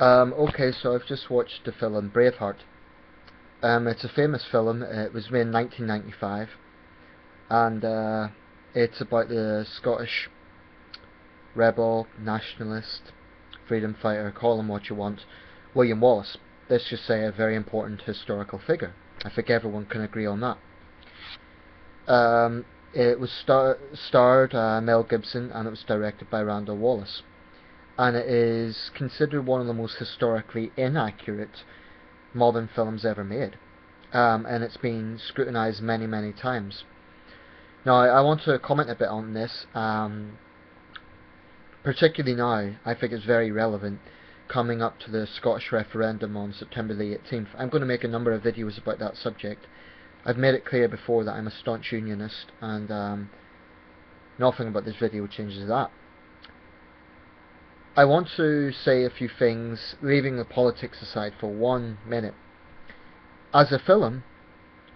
Okay, so I've just watched the film Braveheart. It's a famous film. It was made in 1995, and it's about the Scottish rebel, nationalist, freedom fighter, call him what you want, William Wallace. Let's just say a very important historical figure. I think everyone can agree on that. It was starred Mel Gibson, and it was directed by Randall Wallace. And it is considered one of the most historically inaccurate modern films ever made. And it's been scrutinised many, many times. Now, I want to comment a bit on this, particularly now. I think it's very relevant coming up to the Scottish referendum on September the 18th. I'm going to make a number of videos about that subject. I've made it clear before that I'm a staunch unionist, and nothing about this video changes that. I want to say a few things, leaving the politics aside for 1 minute. As a film,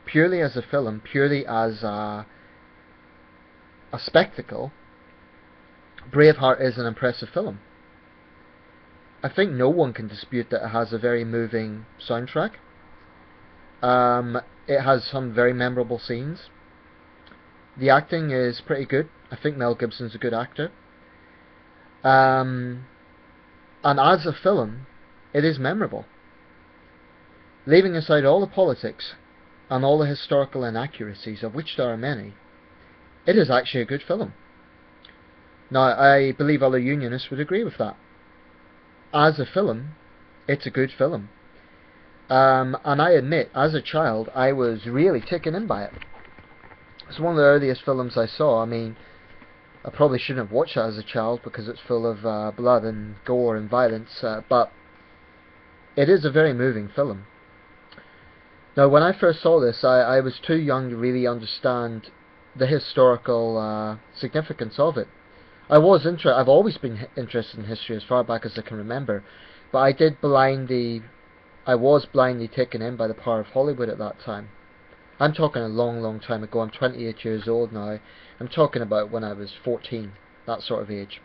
purely as a spectacle, Braveheart is an impressive film. I think no one can dispute that it has a very moving soundtrack. It has some very memorable scenes. The acting is pretty good. I think Mel Gibson's a good actor. And as a film, it is memorable. Leaving aside all the politics and all the historical inaccuracies, of which there are many, it is actually a good film. Now, I believe other unionists would agree with that. As a film, it's a good film. And I admit, as a child, I was really taken in by it. It's one of the earliest films I saw. I mean, I probably shouldn't have watched it as a child because it's full of blood and gore and violence, but it is a very moving film. Now, when I first saw this, I was too young to really understand the historical significance of it. I've always been interested in history as far back as I can remember, but I was blindly taken in by the power of Hollywood at that time. I'm talking a long, long time ago. I'm 28 years old now. I'm talking about when I was 14, that sort of age.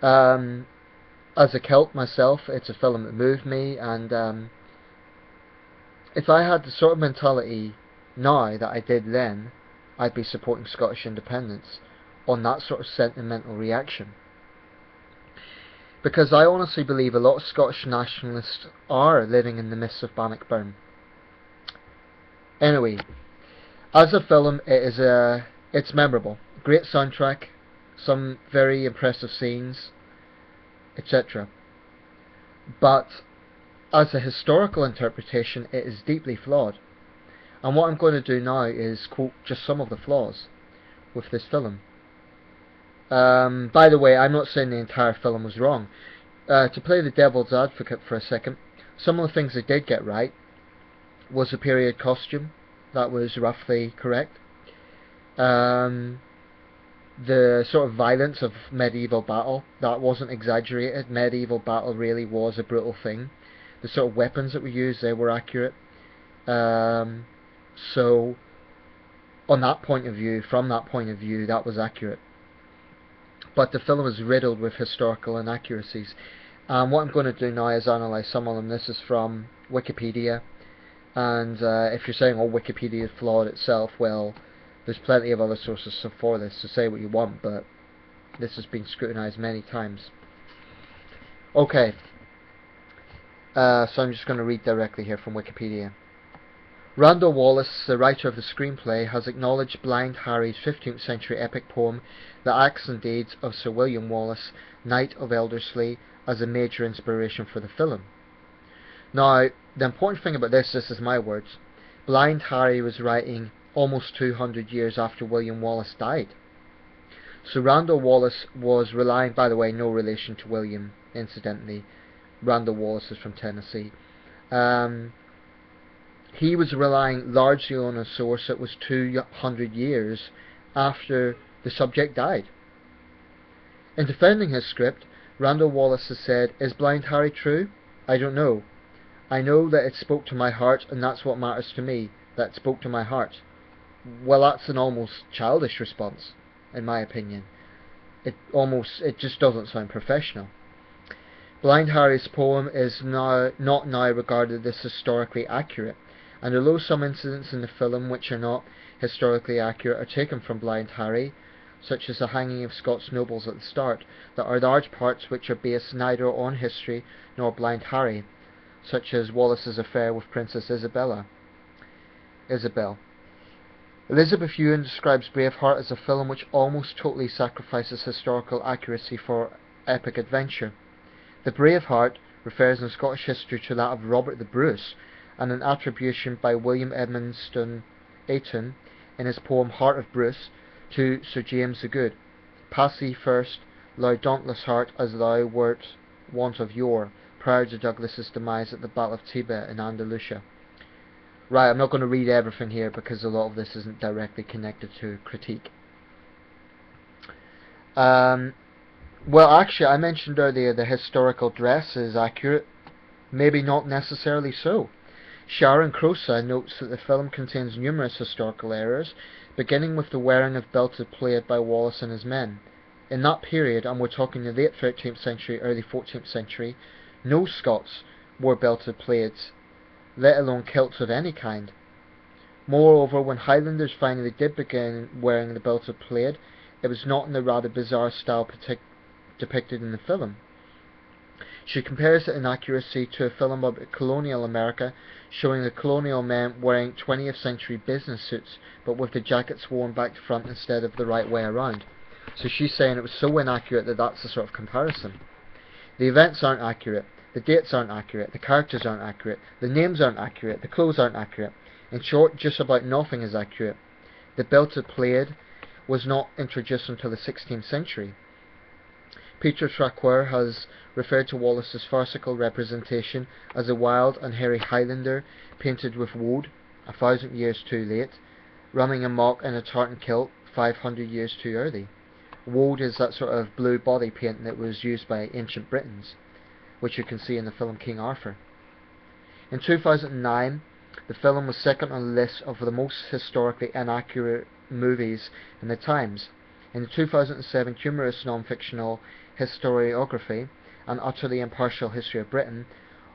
As a Celt myself, it's a film that moved me, and if I had the sort of mentality now that I did then, I'd be supporting Scottish independence on that sort of sentimental reaction. Because I honestly believe a lot of Scottish nationalists are living in the mists of Bannockburn. Anyway, as a film, it's memorable. Great soundtrack, some very impressive scenes, etc. But as a historical interpretation, it is deeply flawed. And what I'm going to do now is quote just some of the flaws with this film. By the way, I'm not saying the entire film was wrong. To play the devil's advocate for a second, some of the things they did get right was a period costume. That was roughly correct. The sort of violence of medieval battle, that wasn't exaggerated. Medieval battle really was a brutal thing. The sort of weapons that we used, they were accurate. So, from that point of view, that was accurate. But the film is riddled with historical inaccuracies. What I'm going to do now is analyse some of them. This is from Wikipedia. And if you're saying, oh, Wikipedia is flawed itself, well, there's plenty of other sources for this, so say what you want, but this has been scrutinised many times. Okay, so I'm just going to read directly here from Wikipedia. Randall Wallace, the writer of the screenplay, has acknowledged Blind Harry's 15th century epic poem, The Acts and Deeds of Sir William Wallace, Knight of Elderslie, as a major inspiration for the film. Now, the important thing about this is my words, Blind Harry was writing almost 200 years after William Wallace died. So Randall Wallace was relying, by the way, no relation to William, incidentally. Randall Wallace is from Tennessee. He was relying largely on a source that was 200 years after the subject died. In defending his script, Randall Wallace has said, "Is Blind Harry true? I don't know. I know that it spoke to my heart, and that's what matters to me, that it spoke to my heart." Well, that's an almost childish response, in my opinion. It just doesn't sound professional. Blind Harry's poem is not now regarded as historically accurate, and although some incidents in the film which are not historically accurate are taken from Blind Harry, such as the hanging of Scots nobles at the start, there are large parts which are based neither on history nor Blind Harry, such as Wallace's affair with Princess Isabel. Elizabeth Ewan describes Braveheart as a film which almost totally sacrifices historical accuracy for epic adventure. The Braveheart refers in Scottish history to that of Robert the Bruce, and an attribution by William Edmondson Ayton in his poem Heart of Bruce to Sir James the Good. Pass thee first, thou dauntless heart, as thou wert wont of yore, prior to Douglas's demise at the Battle of Tebet in Andalusia. Right, I'm not going to read everything here because a lot of this isn't directly connected to critique. Well, actually, I mentioned earlier the historical dress is accurate. Maybe not necessarily so. Sharon Crosa notes that the film contains numerous historical errors, beginning with the wearing of belted plaid by Wallace and his men. In that period, and we're talking the late 13th century, early 14th century, no Scots wore belted plaids, let alone kilts of any kind. Moreover, when Highlanders finally did begin wearing the belted plaid, it was not in the rather bizarre style depicted in the film. She compares the inaccuracy to a film about colonial America, showing the colonial men wearing 20th century business suits, but with the jackets worn back to front instead of the right way around. So she's saying it was so inaccurate that that's the sort of comparison. The events aren't accurate, the dates aren't accurate, the characters aren't accurate, the names aren't accurate, the clothes aren't accurate. In short, just about nothing is accurate. The belted plaid was not introduced until the 16th century. Peter Traquair has referred to Wallace's farcical representation as a wild and hairy Highlander painted with woad, 1,000 years too late, running amok in a tartan kilt, 500 years too early. Woad is that sort of blue body paint that was used by ancient Britons, which you can see in the film King Arthur. In 2009, the film was second on the list of the most historically inaccurate movies in the Times. In the 2007 humorous non-fictional historiography, An Utterly Impartial History of Britain,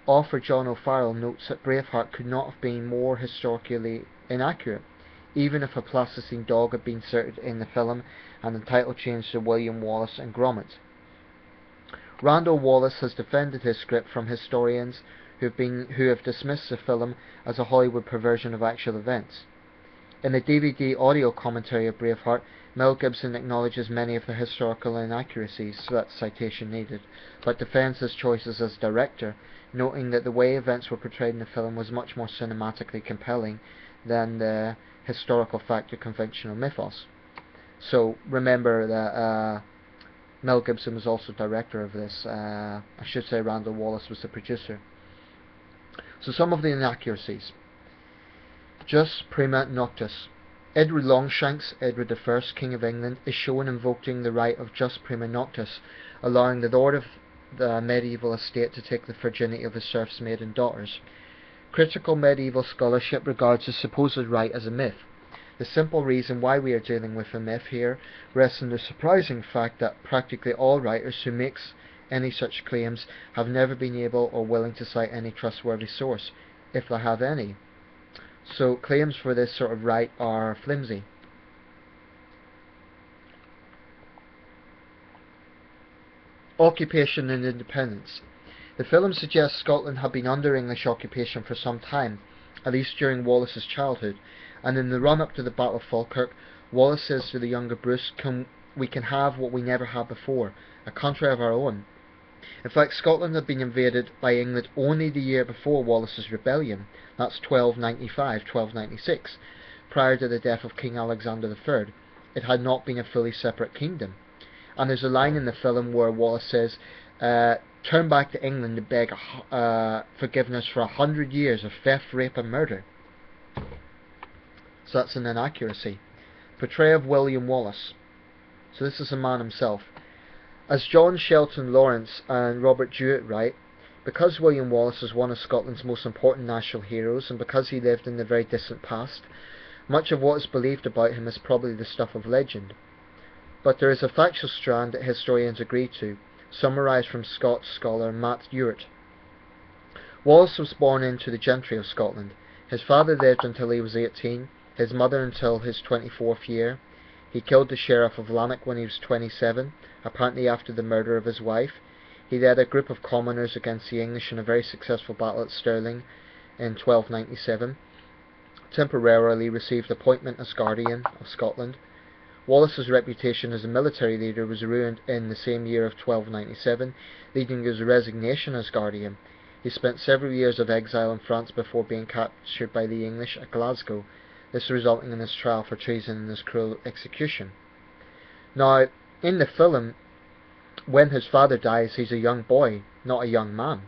author John O'Farrell notes that Braveheart could not have been more historically inaccurate, even if a plasticine dog had been inserted in the film and the title changed to William Wallace and Gromit. Randall Wallace has defended his script from historians who have dismissed the film as a Hollywood perversion of actual events. In the DVD audio commentary of Braveheart, Mel Gibson acknowledges many of the historical inaccuracies, so that's citation needed, but defends his choices as director, noting that the way events were portrayed in the film was much more cinematically compelling than the historical fact or conventional mythos. So remember that Mel Gibson was also director of this. I should say Randall Wallace was the producer. So some of the inaccuracies. Jus prima noctis. Edward Longshanks, Edward I, King of England, is shown invoking the right of jus prima noctis, allowing the lord of the medieval estate to take the virginity of his serfs' maiden daughters. Critical medieval scholarship regards this supposed right as a myth. The simple reason why we are dealing with a myth here rests in the surprising fact that practically all writers who make any such claims have never been able or willing to cite any trustworthy source, if they have any. So claims for this sort of right are flimsy. Occupation and independence. The film suggests Scotland had been under English occupation for some time, at least during Wallace's childhood, and in the run-up to the Battle of Falkirk, Wallace says to the younger Bruce, we can have what we never had before, a country of our own. In fact, Scotland had been invaded by England only the year before Wallace's rebellion, that's 1296, prior to the death of King Alexander III. It had not been a fully separate kingdom. And there's a line in the film where Wallace says, turn back to England to beg forgiveness for 100 years of theft, rape and murder. So that's an inaccuracy. Portrayal of William Wallace. So this is a man himself. As John Shelton Lawrence and Robert Jewett write, because William Wallace is one of Scotland's most important national heroes, and because he lived in the very distant past, much of what is believed about him is probably the stuff of legend. But there is a factual strand that historians agree to. summarised from Scots scholar Matt Ewart. Wallace was born into the gentry of Scotland. His father lived until he was 18, his mother until his 24th year. He killed the sheriff of Lanark when he was 27, apparently after the murder of his wife. He led a group of commoners against the English in a very successful battle at Stirling in 1297. Temporarily received appointment as Guardian of Scotland. Wallace's reputation as a military leader was ruined in the same year of 1297, leading to his resignation as Guardian. He spent several years of exile in France before being captured by the English at Glasgow, this resulting in his trial for treason and his cruel execution. Now, in the film, when his father dies, he's a young boy, not a young man.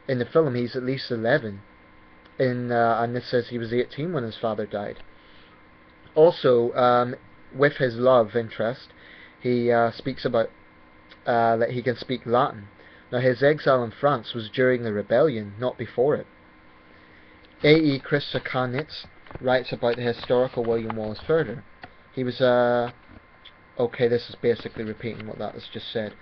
In the film, he's at least 11, and this says he was 18 when his father died. Also, with his love interest, he speaks about that he can speak Latin. Now, his exile in France was during the rebellion, not before it. A.E. Christokanitz writes about the historical William Wallace further. He was okay, this is basically repeating what that was just said.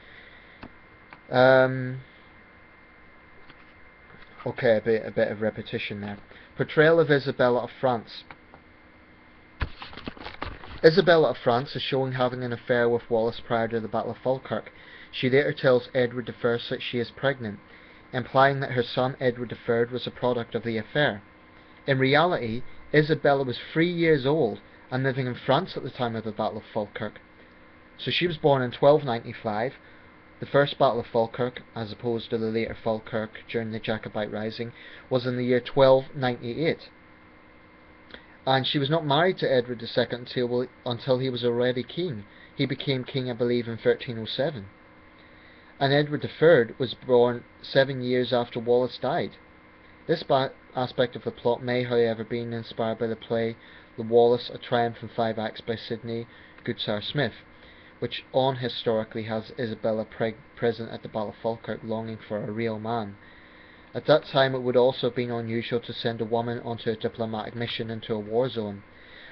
Okay, a bit of repetition there. Portrayal of Isabella of France. Isabella of France is shown having an affair with Wallace prior to the Battle of Falkirk. She later tells Edward I that she is pregnant, implying that her son Edward III was a product of the affair. In reality, Isabella was 3 years old and living in France at the time of the Battle of Falkirk. So she was born in 1295. The first Battle of Falkirk, as opposed to the later Falkirk during the Jacobite Rising, was in the year 1298. And she was not married to Edward II until he was already king. He became king, I believe, in 1307. And Edward III was born 7 years after Wallace died. This aspect of the plot may, however, be inspired by the play The Wallace, A Triumph in 5 Acts by Sidney Goodsire Smith, which historically has Isabella present at the Battle of Falkirk longing for a real man. At that time it would also have been unusual to send a woman onto a diplomatic mission into a war zone,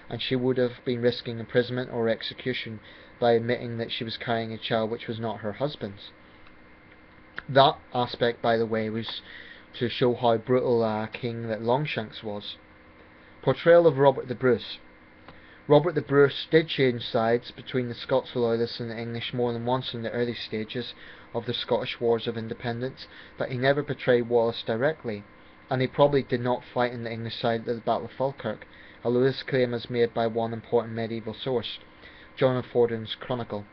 and she would have been risking imprisonment or execution by admitting that she was carrying a child which was not her husband's. That aspect, by the way, was to show how brutal a king that Longshanks was. Portrayal of Robert the Bruce. Robert the Bruce did change sides between the Scots loyalists and the English more than once in the early stages of the Scottish Wars of Independence, but he never betrayed Wallace directly, and he probably did not fight in the English side at the Battle of Falkirk, although this claim is made by one important medieval source, John of Fordun's Chronicle.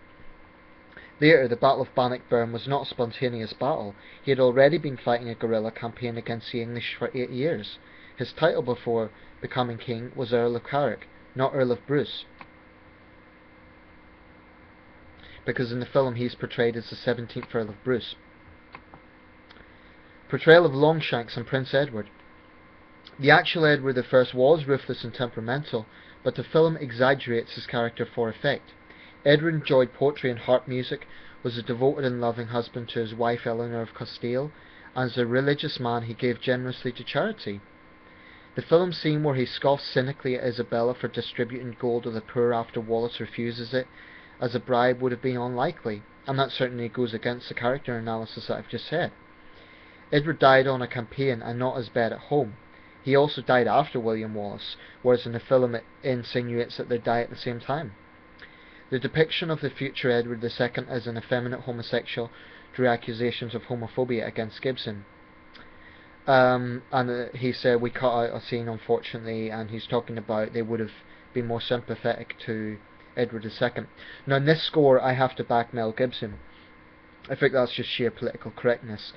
Later, the Battle of Bannockburn was not a spontaneous battle. He had already been fighting a guerrilla campaign against the English for 8 years. His title before becoming king was Earl of Carrick, not Earl of Bruce, because in the film he is portrayed as the 17th Earl of Bruce. Portrayal of Longshanks and Prince Edward. The actual Edward I was ruthless and temperamental, but the film exaggerates his character for effect. Edward enjoyed poetry and harp music, was a devoted and loving husband to his wife Eleanor of Castile, and as a religious man he gave generously to charity. The film scene where he scoffs cynically at Isabella for distributing gold to the poor after Wallace refuses it as a bribe would have been unlikely, and that certainly goes against the character analysis that I've just said. Edward died on a campaign and not as bad at home. He also died after William Wallace, whereas in the film it insinuates that they die at the same time. The depiction of the future Edward II as an effeminate homosexual drew accusations of homophobia against Gibson. He said we cut out a scene, unfortunately, and he's talking about they would have been more sympathetic to Edward II. Now in this score I have to back Mel Gibson. I think that's just sheer political correctness.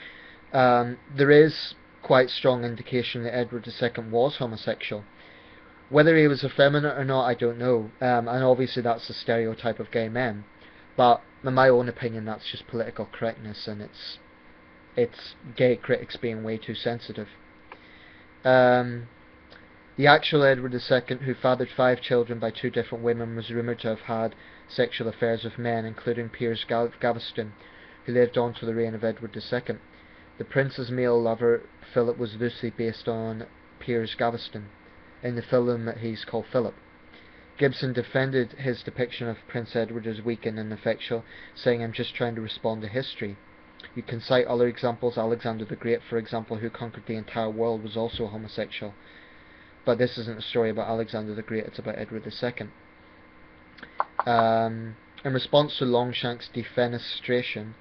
There is quite strong indication that Edward II was homosexual. Whether he was effeminate or not, I don't know, and obviously that's the stereotype of gay men, but in my own opinion that's just political correctness, and it's gay critics being way too sensitive. The actual Edward II, who fathered 5 children by 2 different women, was rumoured to have had sexual affairs with men, including Piers Gaveston, who lived on to the reign of Edward II. The prince's male lover, Philip, was loosely based on Piers Gaveston. In the film he's called Philip. Gibson defended his depiction of Prince Edward as weak and ineffectual, saying, "I'm just trying to respond to history. You can cite other examples. Alexander the Great, for example, who conquered the entire world, was also homosexual. But this isn't a story about Alexander the Great, it's about Edward II. In response to Longshank's defenestration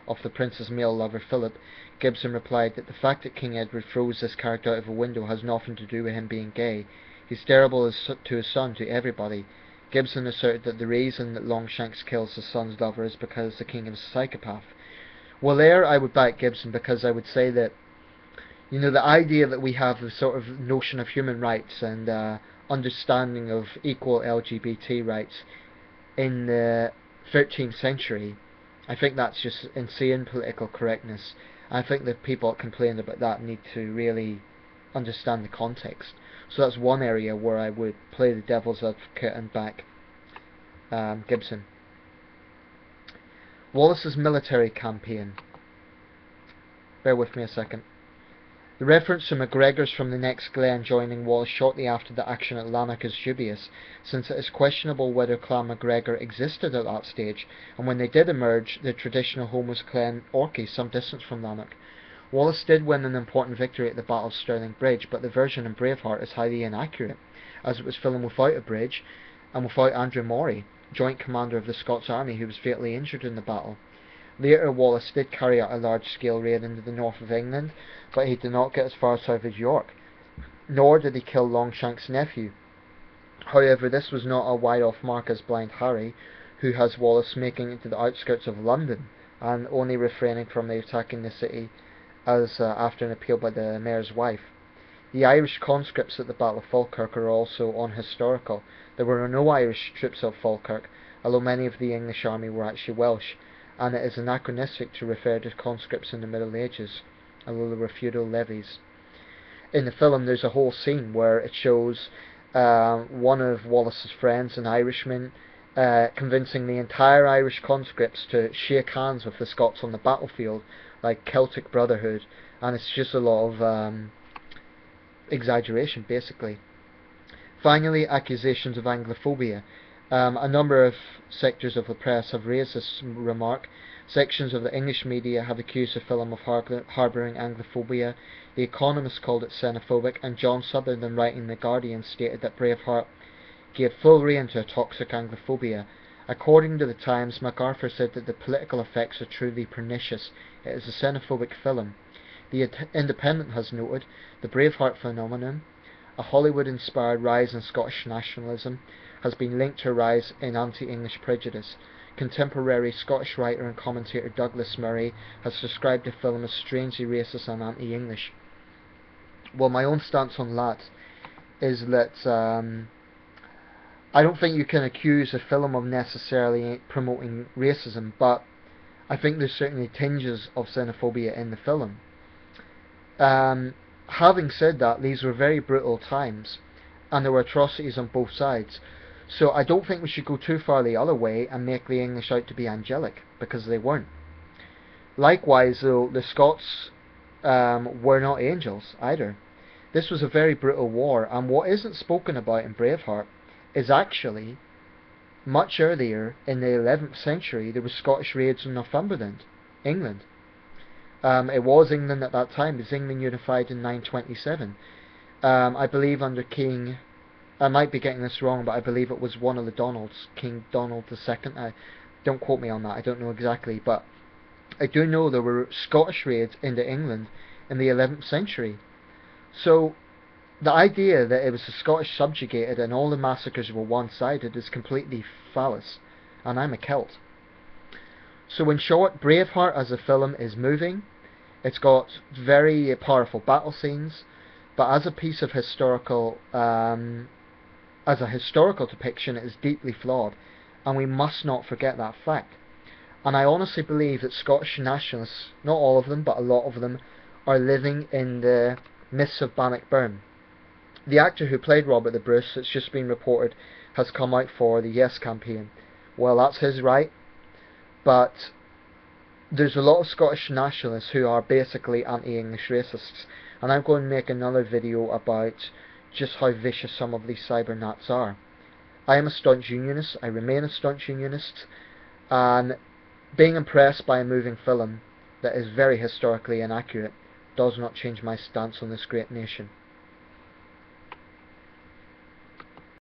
of the prince's male lover Philip, Gibson replied that the fact that King Edward throws this character out of a window has nothing to do with him being gay. He's terrible to his son, to everybody. Gibson asserted that the reason that Longshanks kills his son's lover is because the king is a psychopath. Well, there I would back Gibson, because I would say that, you know, the idea that we have the sort of notion of human rights and understanding of equal LGBT rights in the 13th century, I think that's just insane political correctness. I think the people that complain about that need to really understand the context. So that's one area where I would play the devil's advocate and back Gibson. Wallace's military campaign. Bear with me a second. The reference to MacGregors from the next glen joining Wallace shortly after the action at Lanark is dubious, since it is questionable whether Clan MacGregor existed at that stage, and when they did emerge, the traditional home was Clan Orkney, some distance from Lanark. Wallace did win an important victory at the Battle of Stirling Bridge, but the version in Braveheart is highly inaccurate, as it was filmed without a bridge, and without Andrew Maury, joint commander of the Scots army, who was fatally injured in the battle. Later, Wallace did carry out a large-scale raid into the north of England, but he did not get as far south as York, nor did he kill Longshank's nephew. However, this was not a wide-off mark as Blind Harry, who has Wallace making it to the outskirts of London, and only refraining from attacking the city as after an appeal by the mayor's wife. The Irish conscripts at the Battle of Falkirk are also unhistorical. There were no Irish troops at Falkirk, although many of the English army were actually Welsh, and it is anachronistic to refer to conscripts in the Middle Ages, although there were feudal levies. In the film there's a whole scene where it shows one of Wallace's friends, an Irishman, convincing the entire Irish conscripts to shake hands with the Scots on the battlefield, like Celtic brotherhood, and it's just a lot of exaggeration, basically. Finally, accusations of Anglophobia. A number of sectors of the press have raised this remark. Sections of the English media have accused the film of harbouring Anglophobia. The Economist called it xenophobic, and John Sutherland, writing in The Guardian, stated that Braveheart gave full rein to a toxic Anglophobia. According to the Times, MacArthur said that the political effects are truly pernicious. It is a xenophobic film. The Independent has noted the Braveheart phenomenon, a Hollywood-inspired rise in Scottish nationalism, has been linked to a rise in anti-English prejudice. Contemporary Scottish writer and commentator Douglas Murray has described the film as strangely racist and anti-English. Well, my own stance on that is that I don't think you can accuse a film of necessarily promoting racism, but I think there's certainly tinges of xenophobia in the film. Having said that, these were very brutal times, and there were atrocities on both sides. So I don't think we should go too far the other way and make the English out to be angelic, because they weren't. Likewise, though, the Scots were not angels either. This was a very brutal war, and what isn't spoken about in Braveheart is actually, much earlier, in the 11th century, there were Scottish raids on Northumberland, England. It was England at that time. It was England unified in 927. I believe under King... I might be getting this wrong, but I believe it was one of the Donalds, King Donald II. Don't quote me on that, I don't know exactly, but I do know there were Scottish raids into England in the 11th century. So the idea that it was the Scottish subjugated and all the massacres were one-sided is completely false, and I'm a Celt. So in short, Braveheart as a film is moving. It's got very powerful battle scenes, but as a piece of historical... as a historical depiction, it is deeply flawed, and we must not forget that fact. And I honestly believe that Scottish nationalists, not all of them, but a lot of them, are living in the mists of Bannockburn. The actor who played Robert the Bruce, it's just been reported, has come out for the Yes campaign. Well, that's his right, but there's a lot of Scottish nationalists who are basically anti-English racists, and I'm going to make another video about just how vicious some of these cyber nats are. I am a staunch unionist, I remain a staunch unionist, and being impressed by a moving film that is very historically inaccurate does not change my stance on this great nation.